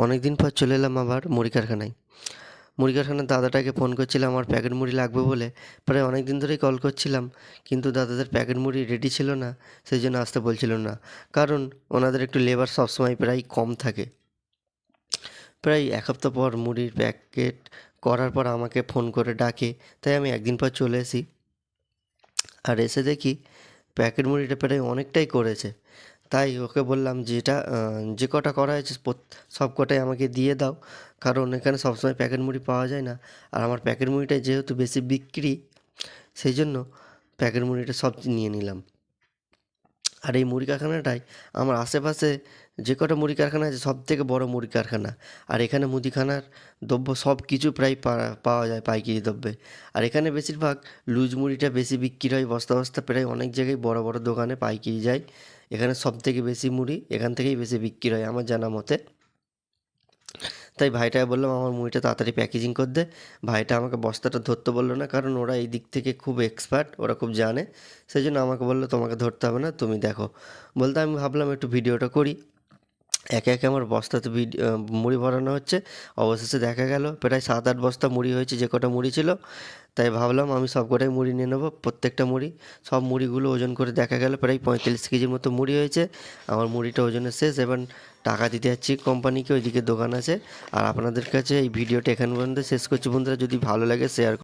অনেক দিন পর চলে এলাম আবার মুড়ি কারখানায়। মুড়ি কারখানার দাদাটাকে ফোন করছিলাম আমার প্যাকেট মুড়ি লাগবে বলে। প্রায় অনেক দিন ধরেই কল করছিলাম, কিন্তু দাদাদের প্যাকেট মুড়ি রেডি ছিল না, সেই জন্য আসতে বলছিল না। কারণ ওনাদের একটু লেবার সবসময় প্রায় কম থাকে। প্রায় ১ সপ্তাহ পর মুড়ির প্যাকেট করার পর আমাকে ফোন করে ডাকে, তাই আমি একদিন পর চলে আসি। আর এসে দেখি প্যাকেট মুড়িটা প্রায় অনেকটাই করেছে। তাই ওকে বললাম যেটা যে কটা করা হয়েছে সব কটাই আমাকে দিয়ে দাও, কারণ এখানে সবসময় প্যাকেট মুড়ি পাওয়া যায় না। আর আমার প্যাকেট মুড়িটাই যেহেতু বেশি বিক্রি, সেই জন্য প্যাকেট মুড়িটা সব নিয়ে নিলাম। আর এই মুড়ি কারখানাটাই আমার আশেপাশে যে কটা মুড়ি কারখানা আছে সব থেকে বড় মুড়ি কারখানা। আর এখানে মুদিখানার দ্রব্য সব কিছু প্রায় পাওয়া যায় পাইকারি দ্রব্যে। আর এখানে বেশিরভাগ লুজ মুড়িটা বেশি বিক্রি হয় বস্তা বস্তা, প্রায় অনেক জায়গায় বড় বড় দোকানে পাইকারি যায়। এখানে সব থেকে বেশি মুড়ি এখান থেকেই বেশি বিক্রি হয় আমার জানা মতে। তাই ভাইটাকে বললাম আমার মুড়িটা তাড়াতাড়ি প্যাকেজিং করে দে। ভাইটা আমাকে বস্তাটা ধরতে বললো না, কারণ ওরা এই দিক থেকে খুব এক্সপার্ট, ওরা খুব জানে। সেই জন্য আমাকে বললো তোমাকে ধরতে হবে না, তুমি দেখো। বলতে আমি ভাবলাম একটু ভিডিওটা করি। একে একে আমার বস্তাতে মুড়ি ভরানো হচ্ছে। অবশেষে দেখা গেল প্রায় ৭-৮ বস্তা মুড়ি হয়েছে যে কটা মুড়ি ছিল। তাই ভাবলাম আমি সব কটাই মুড়ি নিয়ে নেবো, প্রত্যেকটা মুড়ি। সব মুড়িগুলো ওজন করে দেখা গেল প্রায় ৪৫ কেজির মতো মুড়ি হয়েছে। আমার মুড়িটা ওজনে শেষ, এবার টাকা দিতে যাচ্ছি কোম্পানিকে, ওইদিকে দোকান আছে। আর আপনাদের কাছে এই ভিডিওটা এখান পর্যন্ত শেষ করছি বন্ধুরা, যদি ভালো লাগে শেয়ার